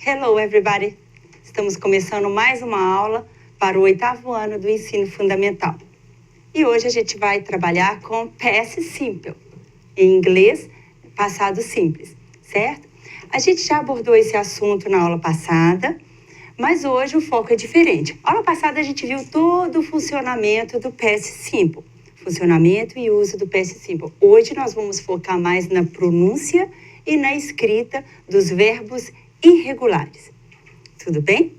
Hello, everybody! Estamos começando mais uma aula para o 8º ano do ensino fundamental. E hoje a gente vai trabalhar com past simple, em inglês, passado simples, certo? A gente já abordou esse assunto na aula passada, mas hoje o foco é diferente. Na aula passada a gente viu todo o funcionamento do past simple, funcionamento e uso do past simple. Hoje nós vamos focar mais na pronúncia e na escrita dos verbos irregulares. Tudo bem?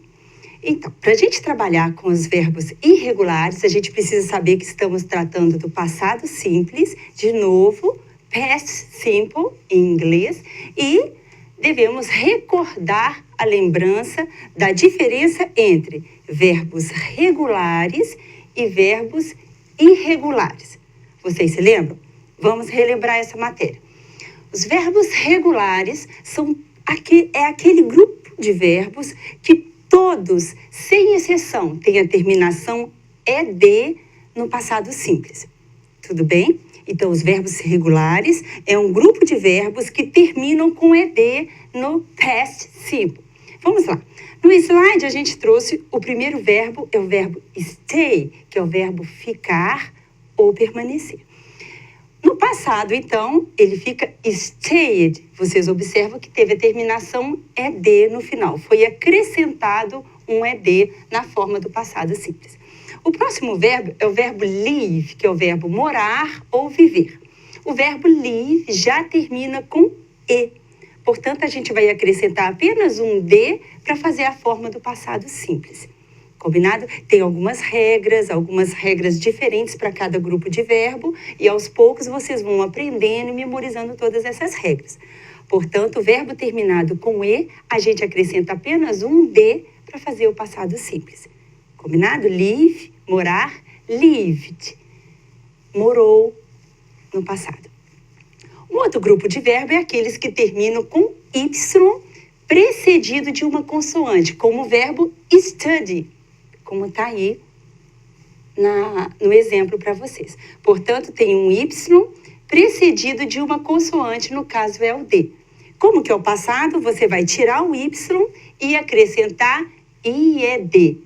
Então, para a gente trabalhar com os verbos irregulares, a gente precisa saber que estamos tratando do passado simples, de novo, past simple em inglês, e devemos recordar a lembrança da diferença entre verbos regulares e verbos irregulares. Vocês se lembram? Vamos relembrar essa matéria. Os verbos regulares é aquele grupo de verbos que todos, sem exceção, têm a terminação ED no passado simples. Tudo bem? Então, os verbos regulares é um grupo de verbos que terminam com ED no past simple. Vamos lá. No slide, a gente trouxe o primeiro verbo, é o verbo stay, que é o verbo ficar ou permanecer. No passado, então, ele fica stayed. Vocês observam que teve a terminação ED no final. Foi acrescentado um ED na forma do passado simples. O próximo verbo é o verbo live, que é o verbo morar ou viver. O verbo live já termina com E. Portanto, a gente vai acrescentar apenas um D para fazer a forma do passado simples. Combinado? Tem algumas regras diferentes para cada grupo de verbo e aos poucos vocês vão aprendendo e memorizando todas essas regras. Portanto, o verbo terminado com E, a gente acrescenta apenas um D para fazer o passado simples. Combinado? Live, morar, lived, morou no passado. Um outro grupo de verbo é aqueles que terminam com Y precedido de uma consoante, como o verbo study, como está aí no exemplo para vocês. Portanto, tem um Y precedido de uma consoante, no caso é o D. Como que é o passado? Você vai tirar o Y e acrescentar IED.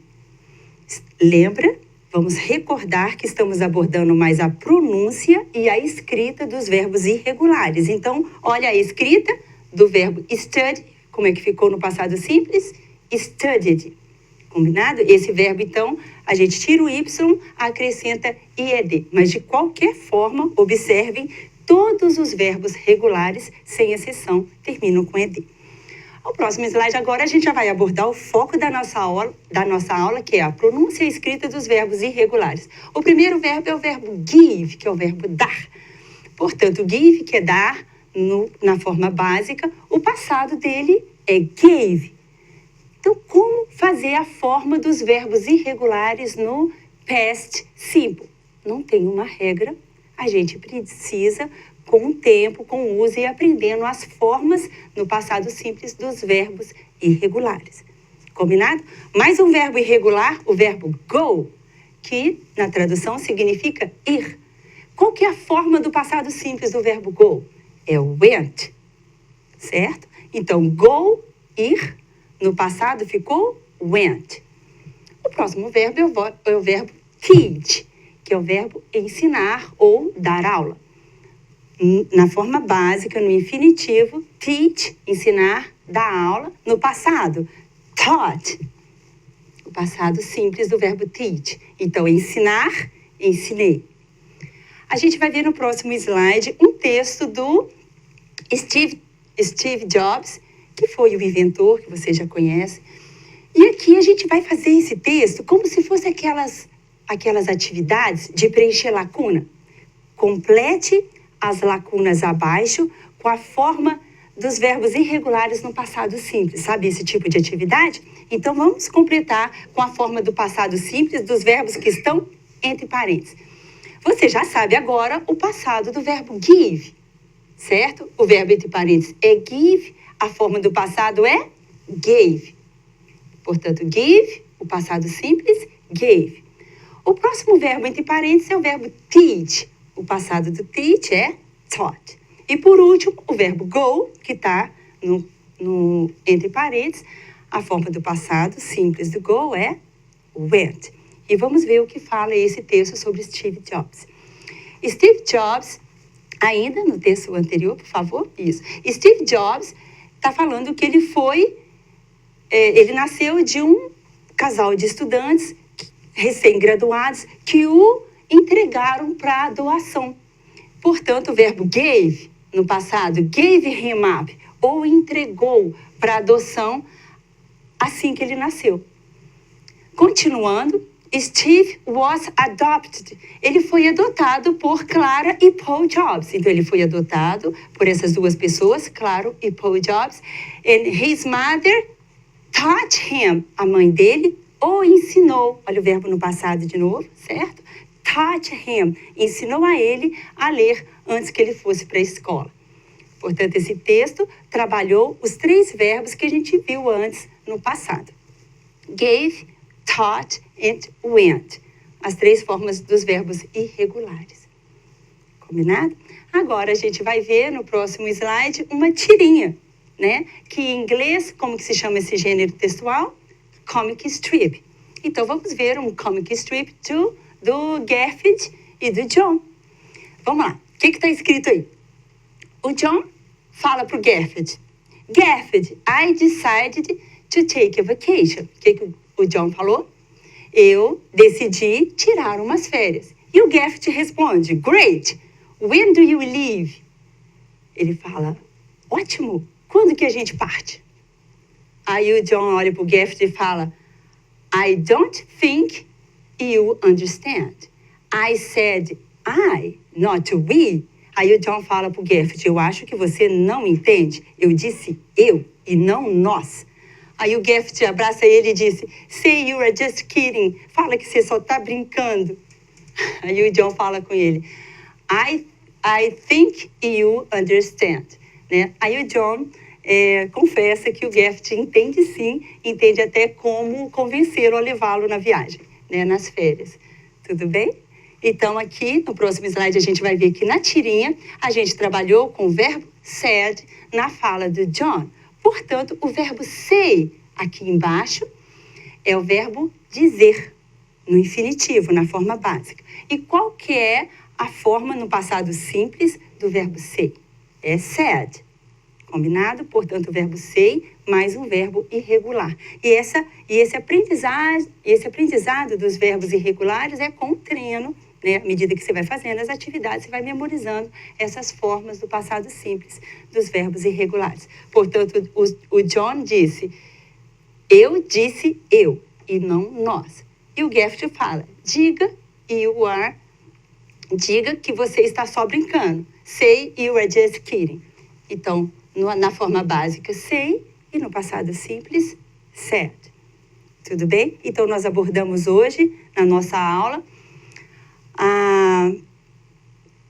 Lembra? Vamos recordar que estamos abordando mais a pronúncia e a escrita dos verbos irregulares. Então, olha a escrita do verbo study, como é que ficou no passado simples? Studied. Combinado? Esse verbo, então, a gente tira o Y, acrescenta IED. Mas, de qualquer forma, observem, todos os verbos regulares, sem exceção, terminam com ED. No próximo slide, agora, a gente já vai abordar o foco da nossa aula, que é a pronúncia e a escrita dos verbos irregulares. O primeiro verbo é o verbo give, que é o verbo dar. Portanto, give, que é dar, na forma básica, o passado dele é gave. Então, como fazer a forma dos verbos irregulares no past simple? Não tem uma regra, a gente precisa, com o tempo, com o uso e aprendendo as formas no passado simples dos verbos irregulares. Combinado? Mais um verbo irregular, o verbo go, que na tradução significa ir. Qual que é a forma do passado simples do verbo go? É o went, certo? Então, go, ir. No passado ficou went. O próximo verbo é o verbo teach, que é o verbo ensinar ou dar aula. Na forma básica, no infinitivo, teach, ensinar, dar aula. No passado, taught, o passado simples do verbo teach. Então, ensinar, ensinei. A gente vai ver no próximo slide um texto do Steve Jobs, que foi o inventor, que você já conhece. E aqui a gente vai fazer esse texto como se fosse aquelas atividades de preencher lacuna. Complete as lacunas abaixo com a forma dos verbos irregulares no passado simples. Sabe esse tipo de atividade? Então, vamos completar com a forma do passado simples dos verbos que estão entre parênteses. Você já sabe agora o passado do verbo give, certo? O verbo entre parênteses é give, a forma do passado é gave. Portanto, give, o passado simples, gave. O próximo verbo entre parênteses é o verbo teach. O passado do teach é taught. E por último, o verbo go, que está entre parênteses, A forma do passado simples do go é went. E vamos ver o que fala esse texto sobre Steve Jobs. Steve Jobs, ainda no texto anterior, por favor, isso. Steve Jobs está falando que ele nasceu de um casal de estudantes recém-graduados que o entregaram para doação. Portanto, o verbo gave, no passado, gave him up, ou entregou para adoção assim que ele nasceu. Continuando, Steve was adopted. Ele foi adotado por Clara e Paul Jobs. Então, ele foi adotado por essas duas pessoas, Clara e Paul Jobs. And his mother taught him. A mãe dele o ensinou. Olha o verbo no passado de novo, certo? Taught him. Ensinou a ele a ler antes que ele fosse para a escola. Portanto, esse texto trabalhou os 3 verbos que a gente viu antes no passado. Gave, taught and went. As 3 formas dos verbos irregulares. Combinado? Agora a gente vai ver no próximo slide uma tirinha, né? Que em inglês, como que se chama esse gênero textual? Comic strip. Então vamos ver um comic strip do Garfield e do John. Vamos lá. O que está escrito aí? O John fala para o Garfield. Garfield, I decided to take a vacation. O que o John falou? Eu decidi tirar umas férias. E o Garfield responde, great, when do you leave? Ele fala, ótimo, quando que a gente parte? Aí o John olha para o Garfield e fala, I don't think you understand. I said I, not we. Aí o John fala para o Garfield, eu acho que você não entende. Eu disse eu e não nós. Aí o Garfield abraça ele e disse, say you are just kidding. Fala que você só está brincando. Aí o John fala com ele, I think you understand. Né? Aí o John confessa que o Garfield entende sim, entende até como convencê-lo a levá-lo na viagem, né? Nas férias. Tudo bem? Então, aqui, no próximo slide, a gente vai ver que na tirinha, a gente trabalhou com o verbo said na fala do John. Portanto, o verbo say, aqui embaixo, é o verbo dizer, no infinitivo, na forma básica. E qual que é a forma no passado simples do verbo say? É said. Combinado? Portanto, o verbo say mais um verbo irregular. E esse aprendizado dos verbos irregulares é com o treino, né? À medida que você vai fazendo as atividades, você vai memorizando essas formas do passado simples dos verbos irregulares. Portanto, o John disse, eu disse eu, e não nós. E o Garfield fala, diga que você está só brincando. Say you are just kidding. Então, na forma básica, say, e no passado simples, said. Tudo bem? Então, nós abordamos hoje, na nossa aula, a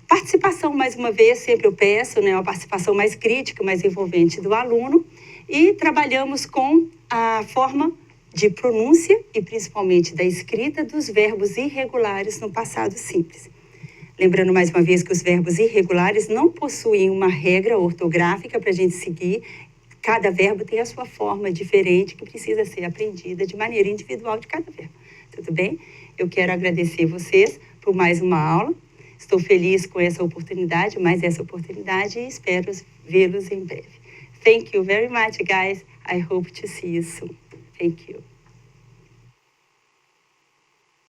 participação, mais uma vez, sempre eu peço, né, uma participação mais crítica, mais envolvente do aluno, e trabalhamos com a forma de pronúncia e principalmente da escrita dos verbos irregulares no passado simples. Lembrando mais uma vez que os verbos irregulares não possuem uma regra ortográfica para a gente seguir. Cada verbo tem a sua forma diferente que precisa ser aprendida de maneira individual de cada verbo. Tudo bem? Eu quero agradecer vocês por mais uma aula. Estou feliz com essa oportunidade, e espero vê-los em breve. Thank you very much, guys. I hope to see you soon. Thank you.